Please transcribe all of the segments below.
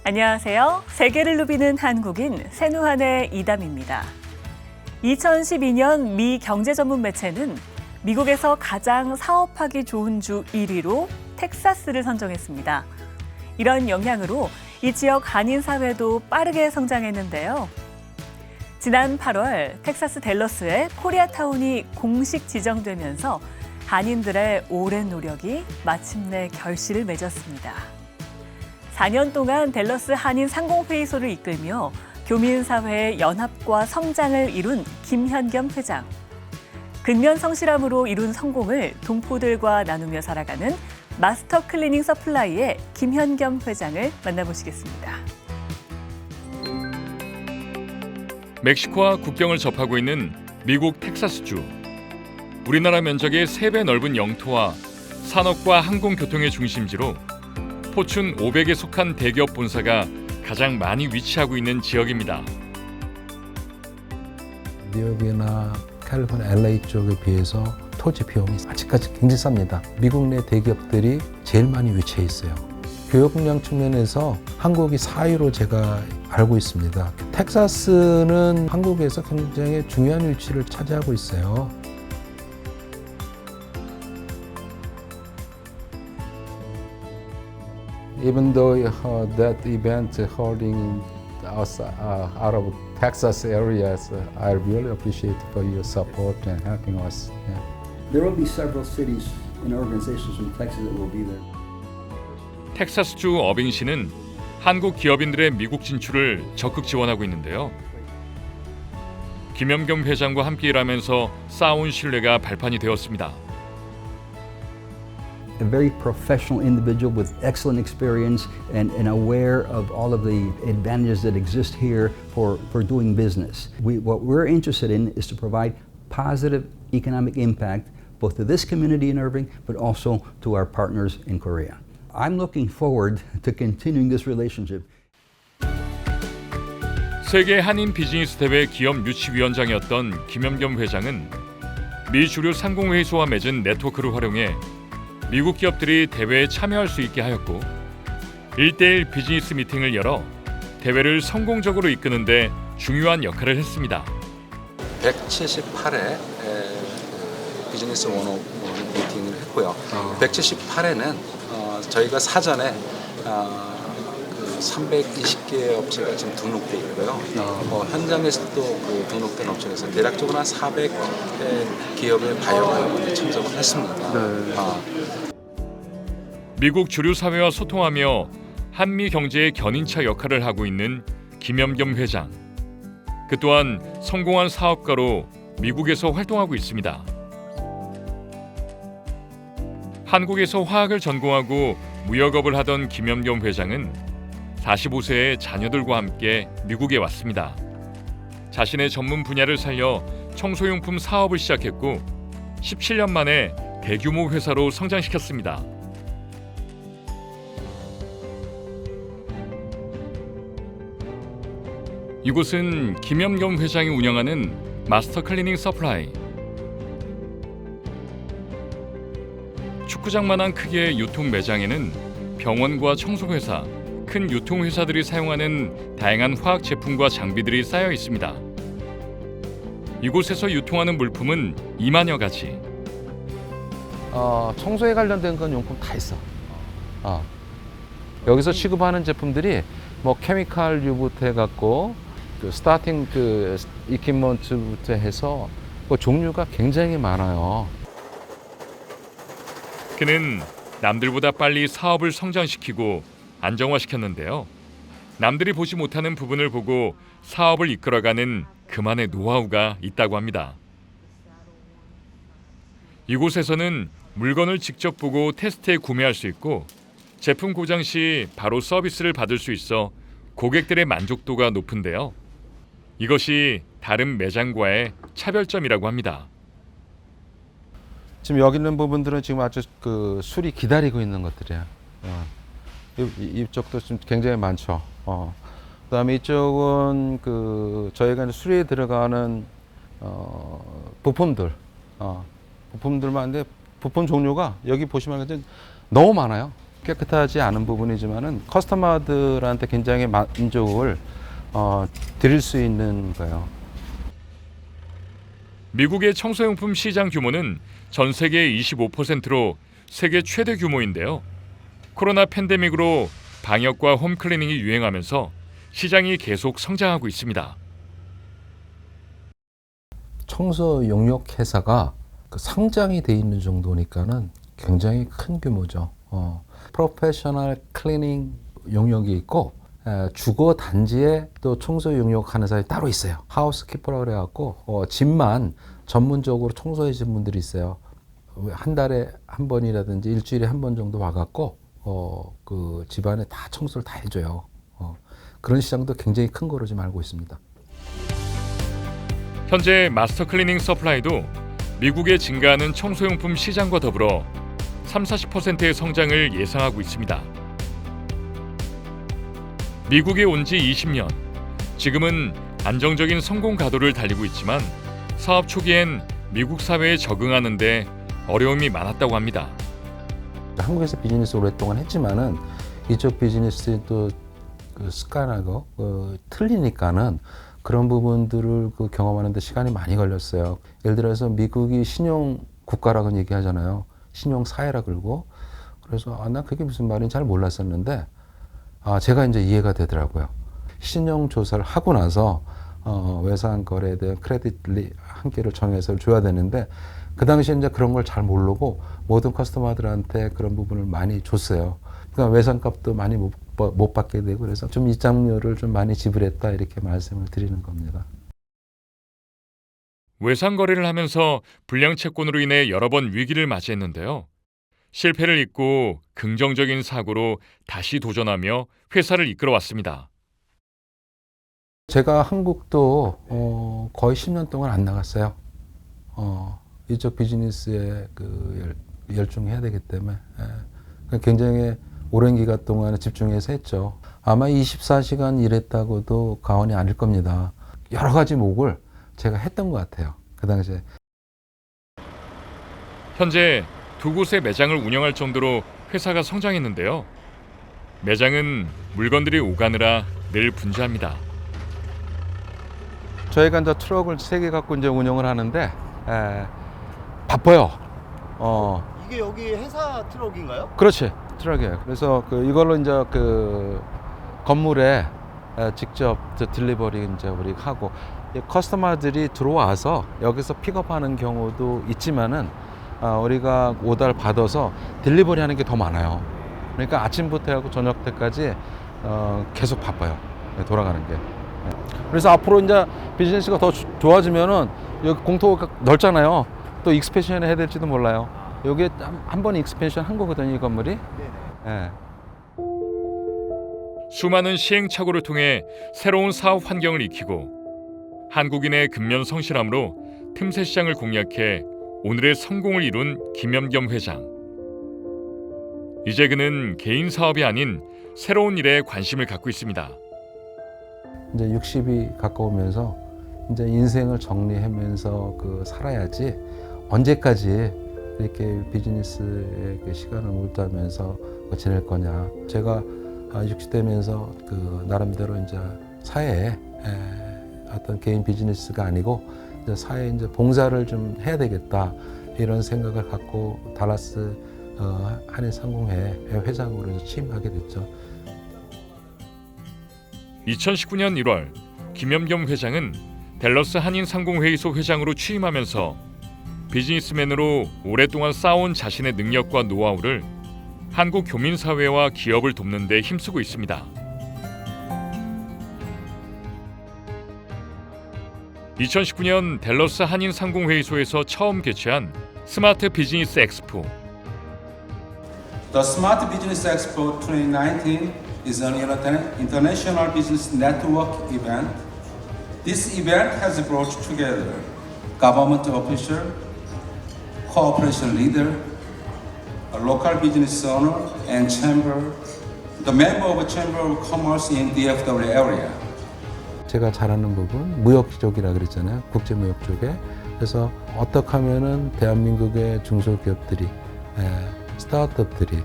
안녕하세요. 세계를 누비는 한국인 세누한의 이담입니다. 2012년 미 경제 전문 매체는 미국에서 가장 사업하기 좋은 주 1위로 텍사스를 선정했습니다. 이런 영향으로 이 지역 한인 사회도 빠르게 성장했는데요. 지난 8월 텍사스 댈러스에 코리아타운이 공식 지정되면서 한인들의 오랜 노력이 마침내 결실을 맺었습니다. 4년 동안 댈러스 한인 상공회의소를 이끌며 교민사회의 연합과 성장을 이룬 김현겸 회장. 근면 성실함으로 이룬 성공을 동포들과 나누며 살아가는 마스터 클리닝 서플라이의 김현겸 회장을 만나보시겠습니다. 멕시코와 국경을 접하고 있는 미국 텍사스주. 우리나라 면적의 3배 넓은 영토와 산업과 항공교통의 중심지로 포춘 500에 속한 대기업 본사가 가장 많이 위치하고 있는 지역입니다. 뉴욕이나 캘리포니아, LA 쪽에 비해서 토지 비용이 아직까지 굉장히 쌉니다. 미국 내 대기업들이 제일 많이 위치해 있어요. 교역량 측면에서 한국이 4위로 제가 알고 있습니다. 텍사스는 한국에서 굉장히 중요한 위치를 차지하고 있어요. Even though that event holding us out of Texas areas, I really appreciate for your support and helping us. Yeah. There will be several cities and organizations in Texas that will be there. 텍사스주 어빙시는 한국 기업인들의 미국 진출을 적극 지원하고 있는데요. 김현겸 회장과 함께 일하면서 쌓아온 신뢰가 발판이 되었습니다. A very professional individual with excellent experience and aware of all of the advantages that exist here for doing business. What we're interested in is to provide positive economic impact both to this community in Irving but also to our partners in Korea. I'm looking forward to continuing this relationship. 세계 한인 비즈니스 대회 기업 유치위원장이었던 김현겸 회장은 미 주류 상공회의소와 맺은 네트워크를 활용해 미국 기업들이 대회에 참여할 수 있게 하였고 1대1 비즈니스 미팅을 열어 대회를 성공적으로 이끄는 데 중요한 역할을 했습니다. 178회 비즈니스 원오 미팅을 했고요. 178회는 저희가 사전에 320개 업체가 지금 등록돼 있고요. 현장에서도 그 등록된 업체에서 대략적으로 한 400개 기업의 바이어가 참석을 했습니다. 미국 주류 사회와 소통하며 한미 경제의 견인차 역할을 하고 있는 김현겸 회장. 그 또한 성공한 사업가로 미국에서 활동하고 있습니다. 한국에서 화학을 전공하고 무역업을 하던 김현겸 회장은 45세의 자녀들과 함께 미국에 왔습니다. 자신의 전문 분야를 살려 청소용품 사업을 시작했고 17년 만에 대규모 회사로 성장시켰습니다. 이곳은 김현겸 회장이 운영하는 마스터 클리닝 서플라이. 축구장만한 크기의 유통 매장에는 병원과 청소회사, 큰 유통회사들이 사용하는 다양한 화학 제품과 장비들이 쌓여 있습니다. 이곳에서 유통하는 물품은 2만여 가지. 청소에 관련된 건 용품 다 있어. 여기서 취급하는 제품들이 뭐 케미칼류부터 해갖고 그 스타팅 그 이퀴먼트부터 해서 그 종류가 굉장히 많아요. 그는 남들보다 빨리 사업을 성장시키고 안정화시켰는데요. 남들이 보지 못하는 부분을 보고 사업을 이끌어가는 그만의 노하우가 있다고 합니다. 이곳에서는 물건을 직접 보고 테스트해 구매할 수 있고 제품 고장 시 바로 서비스를 받을 수 있어 고객들의 만족도가 높은데요. 이것이 다른 매장과의 차별점이라고 합니다. 지금 여기 있는 부분들은 지금 아주 그 술이 기다리고 있는 것들이야. 이쪽도 좀 굉장히 많죠. 그다음에 이쪽은 그 저희가 이제 수리에 들어가는 부품들, 부품들만 한데 부품 종류가 여기 보시면 너무 많아요. 깨끗하지 않은 부분이지만은 커스터머들한테 굉장히 만족을 드릴 수 있는 거예요. 미국의 청소용품 시장 규모는 전 세계의 25%로 세계 최대 규모인데요. 코로나 팬데믹으로 방역과 홈클리닝이 유행하면서 시장이 계속 성장하고 있습니다. 청소 용역 회사가 그 상장이 돼 있는 정도니까는 굉장히 큰 규모죠. 프로페셔널 클리닝 용역이 있고 주거 단지에 또 청소 용역하는 사람이 따로 있어요. 하우스키퍼라고 그래갖고 집만 전문적으로 청소해 주신 분들이 있어요. 한 달에 한 번이라든지 일주일에 한 번 정도 와갖고 그 집안에 다 청소를 다 해줘요. 그런 시장도 굉장히 큰 거로 지금 알고 있습니다. 현재 마스터 클리닝 서플라이도 미국의 증가하는 청소용품 시장과 더불어 30-40%의 성장을 예상하고 있습니다. 미국에 온 지 20년, 지금은 안정적인 성공 가도를 달리고 있지만 사업 초기엔 미국 사회에 적응하는 데 어려움이 많았다고 합니다. 한국에서 비즈니스 오랫동안 했지만은 이쪽 비즈니스의 또 그 습관하고 틀리니까는 그런 부분들을 경험하는 데 시간이 많이 걸렸어요. 예를 들어서 미국이 신용 국가라고 얘기하잖아요. 신용 사회라 그러고 그래서 난 그게 무슨 말인지 잘 몰랐었는데 제가 이제 이해가 되더라고요. 신용 조사를 하고 나서 외상 거래에 대한 크레딧 한 개를 정해서 줘야 되는데 그 당시에 이제 그런 걸 잘 모르고 모든 커스터머들한테 그런 부분을 많이 줬어요. 그러니까 외상값도 많이 못 받게 되고 그래서 좀 입장료를 좀 많이 지불했다 이렇게 말씀을 드리는 겁니다. 외상 거래를 하면서 불량 채권으로 인해 여러 번 위기를 맞이했는데요. 실패를 잊고 긍정적인 사고로 다시 도전하며 회사를 이끌어왔습니다. 제가 한국도 거의 10년 동안 안 나갔어요. 이쪽 비즈니스에 열중해야 되기 때문에 굉장히 오랜 기간 동안 집중해서 했죠. 아마 24시간 일했다고도 과언이 아닐 겁니다. 여러 가지 목을 제가 했던 것 같아요. 그 당시에. 현재 두 곳의 매장을 운영할 정도로 회사가 성장했는데요. 매장은 물건들이 오가느라 늘 분주합니다. 저희가 이제 트럭을 3개 갖고 이제 운영을 하는데 바빠요. 이게 여기 회사 트럭인가요? 그렇지, 트럭이에요. 그래서 이걸로 이제 건물에 직접 딜리버리 이제 우리 하고 커스터머들이 들어와서 여기서 픽업하는 경우도 있지만은 우리가 오더를 받아서 딜리버리 하는 게 더 많아요. 그러니까 아침부터 하고 저녁 때까지 계속 바빠요. 돌아가는 게. 그래서 앞으로 이제 비즈니스가 더 좋아지면은 여기 공터가 넓잖아요. 또 익스펜션을 해야 될지도 몰라요. 여기 한 번 익스펜션 한 거거든요, 이 건물이. 네. 수많은 시행착오를 통해 새로운 사업 환경을 익히고 한국인의 근면 성실함으로 틈새 시장을 공략해 오늘의 성공을 이룬 김염겸 회장. 이제 그는 개인 사업이 아닌 새로운 일에 관심을 갖고 있습니다. 이제 60이 가까우면서 이제 인생을 정리하면서 살아야지 언제까지 이렇게 비즈니스에 시간을 몰두하면서 지낼 거냐. 제가 60대면서 나름대로 이제 사회에 어떤 개인 비즈니스가 아니고 이제 사회에 이제 봉사를 좀 해야 되겠다 이런 생각을 갖고 달라스 한인상공회 회장으로 취임하게 됐죠. 2019년 1월 김염겸 회장은 댈러스 한인상공회의소 회장으로 취임하면서 비즈니스맨으로 오랫동안 쌓아온 자신의 능력과 노하우를 한국 교민사회와 기업을 돕는 데 힘쓰고 있습니다. 2019년 댈러스 한인상공회의소에서 처음 개최한 스마트 비즈니스 엑스포. The Smart Business Expo 2019 is an international business network event. This event has brought together government official, cooperation leader, a local business owner, and chamber, the member of Chamber of Commerce in DFW area. 제가 잘하는 부분 무역 쪽이라 그랬잖아요. 국제 무역 쪽에. 그래서 어떻게 하면은 대한민국의 중소기업들이 스타트업들이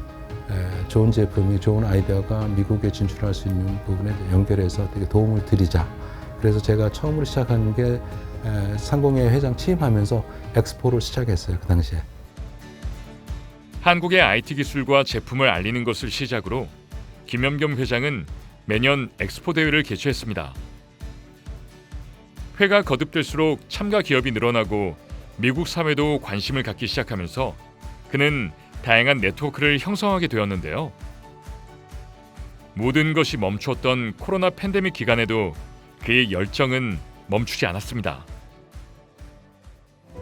좋은 제품이 좋은 아이디어가 미국에 진출할 수 있는 부분에 연결해서 되게 도움을 드리자. 그래서 제가 처음으로 시작한 게 상공회 회장 취임하면서 엑스포를 시작했어요. 그 당시에. 한국의 IT 기술과 제품을 알리는 것을 시작으로 김염겸 회장은 매년 엑스포 대회를 개최했습니다. 회가 거듭될수록 참가 기업이 늘어나고 미국 사회도 관심을 갖기 시작하면서 그는 다양한 네트워크를 형성하게 되었는데요. 모든 것이 멈추었던 코로나 팬데믹 기간에도 그의 열정은 멈추지 않았습니다.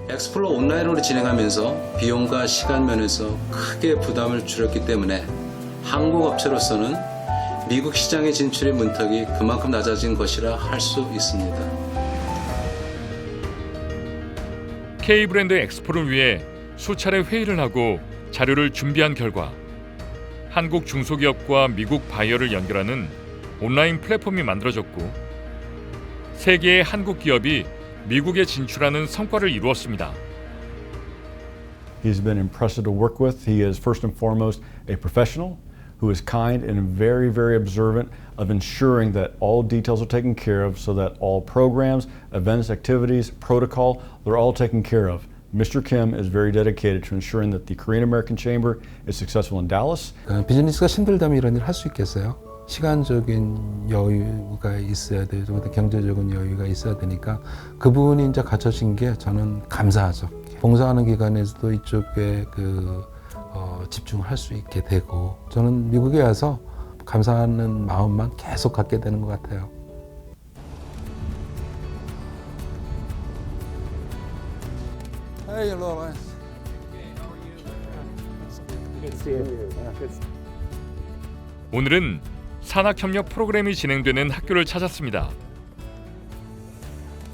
엑스포를 온라인으로 진행하면서 비용과 시간 면에서 크게 부담을 줄였기 때문에 한국 업체로서는 미국 시장의 진출의 문턱이 그만큼 낮아진 것이라 할 수 있습니다. K브랜드 엑스포를 위해 수차례 회의를 하고 자료를 준비한 결과 한국 중소기업과 미국 바이어를 연결하는 온라인 플랫폼이 만들어졌고 세 개의 한국 기업이 미국에 진출하는 성과를 이루었습니다. He's been impressive to work with. He is first and foremost a professional who is kind and very, very observant of ensuring that all details are taken care of so that all programs, events, activities, protocol, they're all taken care of. Mr. Kim is very dedicated to ensuring that the Korean American Chamber is successful in Dallas. 비즈니스가 힘들다면 이런 일을 할 수 있겠어요? 시간적인 여유가 있어야 되고 경제적인 여유가 있어야 되니까 그 부분이 이제 갖춰진 게 저는 감사하죠. 봉사하는 기간에서도 이쪽에 집중을 할 수 있게 되고 저는 미국에 와서 감사하는 마음만 계속 갖게 되는 것 같아요. Hey, hello. 오늘은 산학협력 프로그램이 진행되는 학교를 찾았습니다.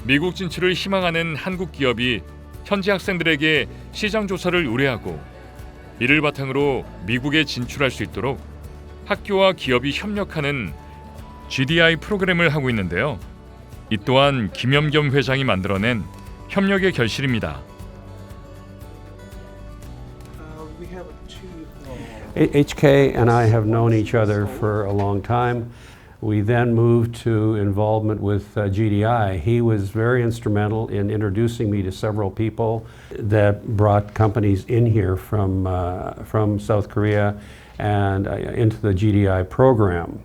미국 진출을 희망하는 한국 기업이 현지 학생들에게 시장 조사를 의뢰하고 이를 바탕으로 미국에 진출할 수 있도록 학교와 기업이 협력하는 GDI 프로그램을 하고 있는데요. 이 또한 김염겸 회장이 만들어낸 협력의 결실입니다. HK and I have known each other for a long time. We then moved to involvement with GDI. He was very instrumental in introducing me to several people that brought companies in here from South Korea and into the GDI program.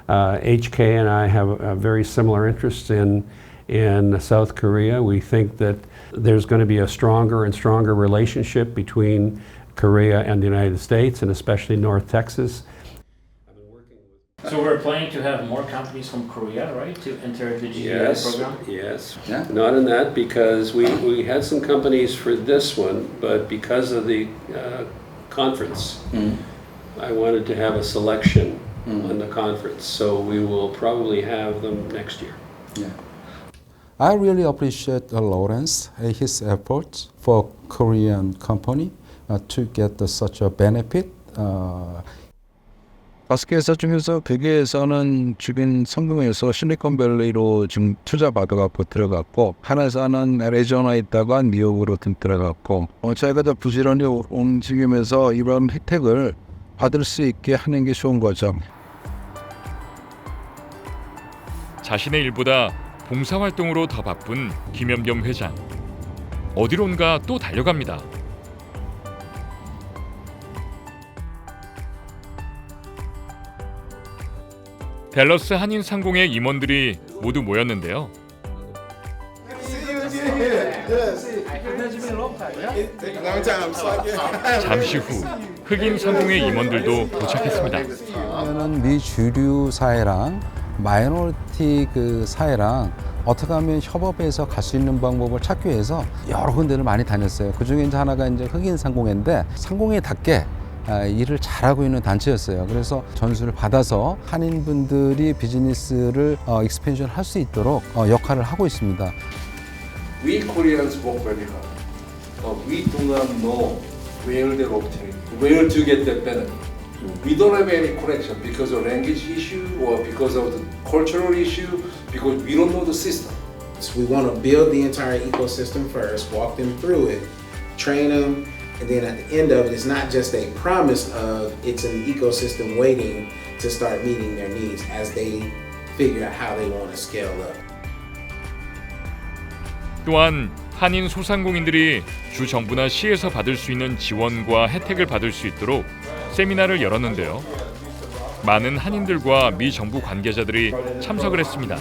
HK and I have a very similar interests in South Korea. We think that there's going to be a stronger and stronger relationship between Korea and the United States, and especially North Texas. So we're planning to have more companies from Korea, right, to enter the GDI program? Yes, not in that because we had some companies for this one, but because of the conference, I wanted to have a selection on the conference, so we will probably have them next year. Yeah. I really appreciate Lawrence, his efforts for Korean company to get such a benefit. 5개 회사 중에서 1개에서는 지금 성공해서 실리콘밸리로 지금 투자 받아갖고 들어갔고 하나에서는 애리조나에 있다가 뉴욕으로 들어갔고 저희가 더 부지런히 움직이면서 이런 혜택을 받을 수 있게 하는 게 좋은 거죠. 자신의 일보다 봉사활동으로 더 바쁜 김염겸 회장. 어디론가 또 달려갑니다. 댈러스 한인상공회 임원들이 모두 모였는데요. 잠시 후 흑인 상공회 임원들도 도착했습니다. 미주류 사회랑 마이너리티 사회랑 어떻게 하면 협업해서 갈 수 있는 방법을 찾기 위해서 여러 군데를 많이 다녔어요. 그 중에 이제 하나가 이제 흑인 상공회인데 상공회답게 일을 잘하고 있는 단체였어요. 그래서 전수를 받아서 한인분들이 비즈니스를 익스펜션 할 수 있도록 역할을 하고 있습니다. We Koreans work very hard, but we do not know where the opportunity, where to get that benefit. We don't have any connection because of language issue or because of the cultural issue, because we don't know the system. So we want to build the entire ecosystem first, walk them through it, train them, And then at the end of it, it's not just a promise of it's an ecosystem waiting to start meeting their needs as they figure out how they want to scale up. 또한 한인 소상공인들이 주 정부나 시에서 받을 수 있는 지원과 혜택을 받을 수 있도록 세미나를 열었는데요. 많은 한인들과 미 정부 관계자들이 참석을 했습니다.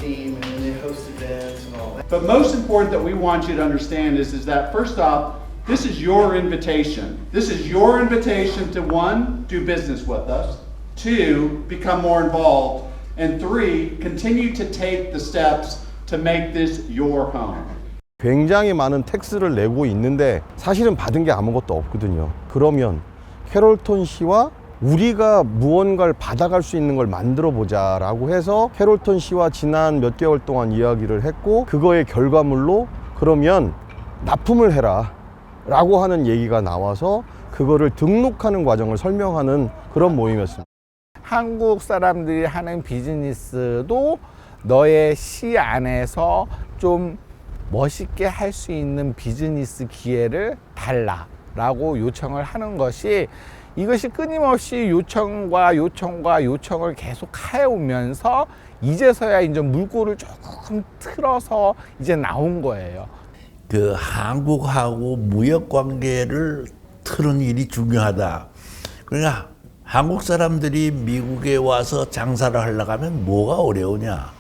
But most important that we want you to understand is that first off, this is your invitation. This is your invitation to one, do business with us, two, become more involved, and three, continue to take the steps to make this your home. 굉장히 많은 텍스를 내고 있는데 사실은 받은 게 아무것도 없거든요. 그러면 캐롤턴시와 우리가 무언가를 받아갈 수 있는 걸 만들어 보자라고 해서 캐롤턴시와 지난 몇 개월 동안 이야기를 했고 그거의 결과물로 그러면 납품을 해라 라고 하는 얘기가 나와서 그거를 등록하는 과정을 설명하는 그런 모임이었습니다. 한국 사람들이 하는 비즈니스도 너의 시 안에서 좀 멋있게 할 수 있는 비즈니스 기회를 달라라고 요청을 하는 것이 이것이 끊임없이 요청을 계속 해오면서 이제서야 이제 물꼬를 조금 틀어서 이제 나온 거예요. 그 한국하고 무역 관계를 틀은 일이 중요하다. 그러니까 한국 사람들이 미국에 와서 장사를 하려고 하면 뭐가 어려우냐.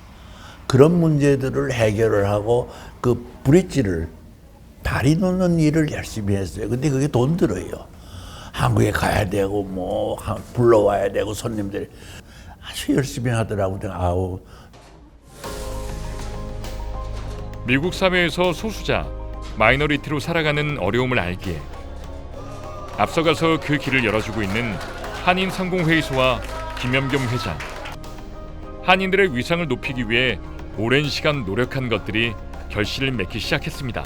그런 문제들을 해결을 하고 그 브릿지를 다리 놓는 일을 열심히 했어요. 근데 그게 돈 들어요. 한국에 가야 되고 뭐 불러와야 되고 손님들이 아주 열심히 하더라고요. 아우. 미국 사회에서 소수자, 마이너리티로 살아가는 어려움을 알기에 앞서가서 그 길을 열어주고 있는 한인 상공회의소와 김염겸 회장. 한인들의 위상을 높이기 위해 오랜 시간 노력한 것들이 결실을 맺기 시작했습니다.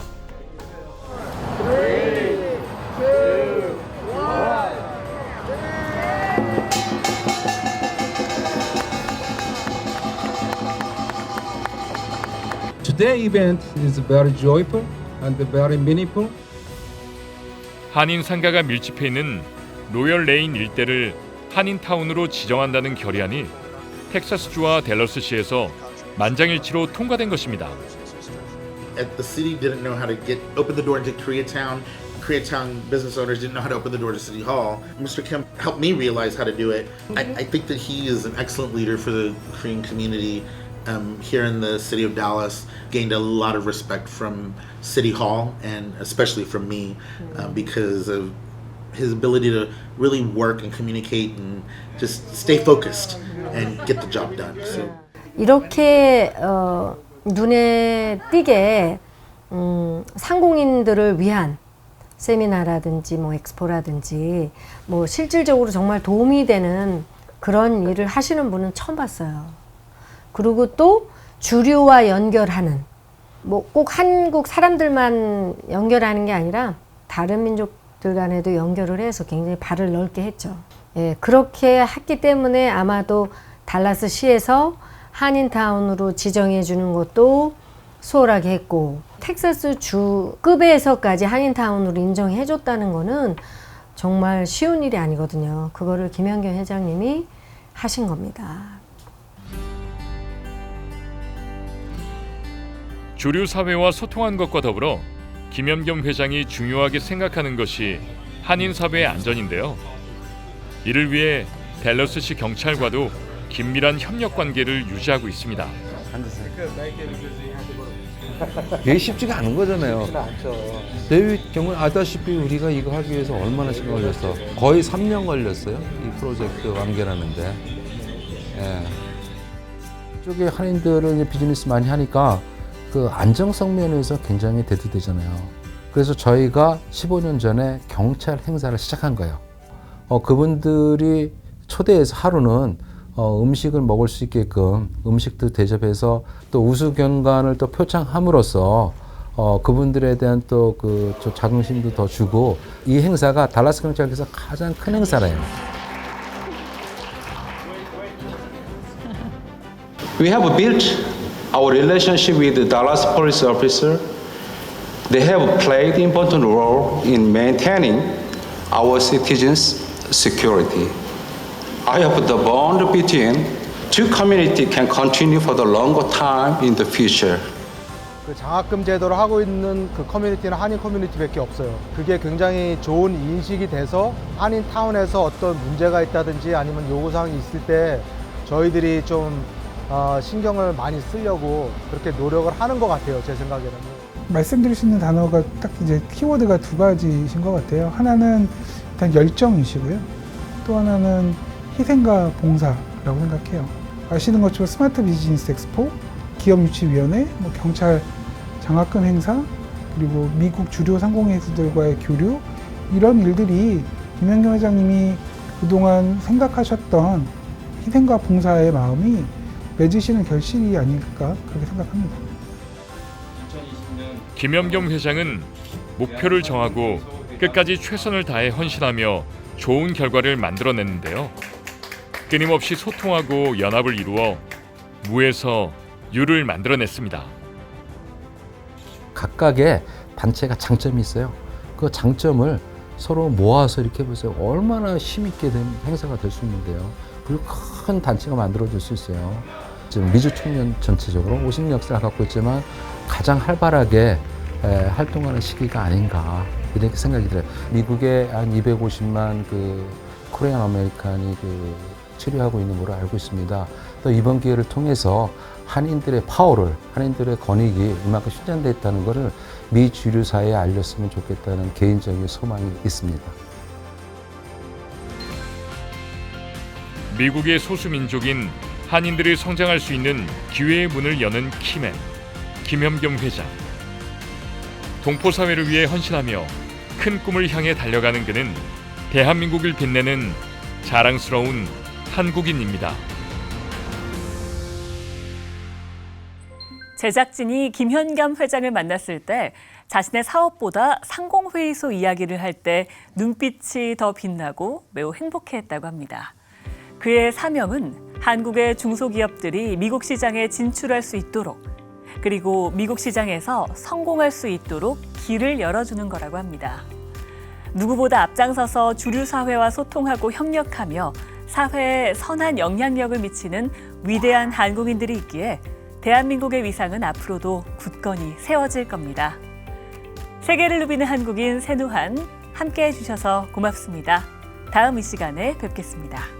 Today's event is very joyful and very meaningful. 한인 상가가 밀집해 있는 로열 레인 일대를 한인타운으로 지정한다는 결의안이 텍사스주와 댈러스시에서 만장일치로 통과된 것입니다. The city didn't know how to open the door into Koreatown. Koreatown business owners didn't know how to open the door to City Hall. Mr. Kim helped me realize how to do it. I think that he is an excellent leader for the Korean community here in the city of Dallas. Gained a lot of respect from City Hall and especially from me because of his ability to really work and communicate and just stay focused and get the job done. So. 이렇게 눈에 띄게 상공인들을 위한 세미나라든지 뭐 엑스포라든지 뭐 실질적으로 정말 도움이 되는 그런 일을 하시는 분은 처음 봤어요. 그리고 또 주류와 연결하는 뭐 꼭 한국 사람들만 연결하는 게 아니라 다른 민족들 간에도 연결을 해서 굉장히 발을 넓게 했죠. 예, 그렇게 했기 때문에 아마도 달라스 시에서 한인타운으로 지정해 주는 것도 수월하게 했고 텍사스 주급에서까지 한인타운으로 인정해 줬다는 거는 정말 쉬운 일이 아니거든요. 그거를 김염겸 회장님이 하신 겁니다. 주류 사회와 소통한 것과 더불어 김염겸 회장이 중요하게 생각하는 것이 한인 사회의 안전인데요. 이를 위해 댈러스시 경찰과도 긴밀한 협력 관계를 유지하고 있습니다. 이게 쉽지가 않은 거잖아요. 내 경우는 알다시피 우리가 이거 하기 위해서 얼마나 시간 걸렸어? 거의 3년 걸렸어요. 이 프로젝트 완결하는데. 예. 이쪽에 한인들은 비즈니스 많이 하니까 그 안정성 면에서 굉장히 대두되잖아요. 그래서 저희가 15년 전에 경찰 행사를 시작한 거예요. 그분들이 초대해서 하루는 음식을 먹을 수 있게끔 음식도 대접해서 또 우수경관을 또 표창함으로써 그분들에 대한 또 그 자긍심도 더 주고 이 행사가 달라스 경찰에서 가장 큰 행사래요. We have built our relationship with the Dallas police officer. They have played important role in maintaining our citizens' security. I hope the bond between two communities can continue for the longer time in the future. 그 장학금 제도를 하고 있는 그 커뮤니티는 한인 커뮤니티밖에 없어요. 그게 굉장히 좋은 인식이 돼서 한인 타운에서 어떤 문제가 있다든지 아니면 요구사항이 있을 때 저희들이 좀 신경을 많이 쓰려고 그렇게 노력을 하는 것 같아요. 제 생각에는. 말씀드릴 수 있는 단어가 딱 이제 키워드가 두 가지신 것 같아요. 하나는 일단 열정이시고요. 또 하나는 희생과 봉사라고 생각해요. 아시는 것처럼 스마트 비즈니스 엑스포, 기업유치위원회, 경찰 장학금 행사, 그리고 미국 주류 상공회사들과의 교류, 이런 일들이 김현경 회장님이 그동안 생각하셨던 희생과 봉사의 마음이 맺으시는 결실이 아닐까 그렇게 생각합니다. 김현경 회장은 목표를 정하고 끝까지 최선을 다해 헌신하며 좋은 결과를 만들어냈는데요. 끊임없이 소통하고 연합을 이루어 무에서 유를 만들어냈습니다. 각각의 단체가 장점이 있어요. 그 장점을 서로 모아서 이렇게 보세요. 얼마나 힘있게 된 행사가 될 수 있는데요. 그리고 큰 단체가 만들어질 수 있어요. 지금 미주 청년 전체적으로 50년 역사를 갖고 있지만 가장 활발하게 활동하는 시기가 아닌가 이렇게 생각이 들어요. 미국에 한 250만 그 코리안 아메리칸이 체류하고 있는 걸로 알고 있습니다. 또 이번 기회를 통해서 한인들의 파워를, 한인들의 권익이 이만큼 실현되어 있다는 것을 미 주류 사회에 알렸으면 좋겠다는 개인적인 소망이 있습니다. 미국의 소수민족인 한인들이 성장할 수 있는 기회의 문을 여는 키맨, 김현경 회장. 동포사회를 위해 헌신하며 큰 꿈을 향해 달려가는 그는 대한민국을 빛내는 자랑스러운 한국인입니다. 제작진이 김현겸 회장을 만났을 때 자신의 사업보다 상공회의소 이야기를 할 때 눈빛이 더 빛나고 매우 행복해했다고 합니다. 그의 사명은 한국의 중소기업들이 미국 시장에 진출할 수 있도록 그리고 미국 시장에서 성공할 수 있도록 길을 열어주는 거라고 합니다. 누구보다 앞장서서 주류 사회와 소통하고 협력하며 사회에 선한 영향력을 미치는 위대한 한국인들이 있기에 대한민국의 위상은 앞으로도 굳건히 세워질 겁니다. 세계를 누비는 한국인 세누한 함께해 주셔서 고맙습니다. 다음 이 시간에 뵙겠습니다.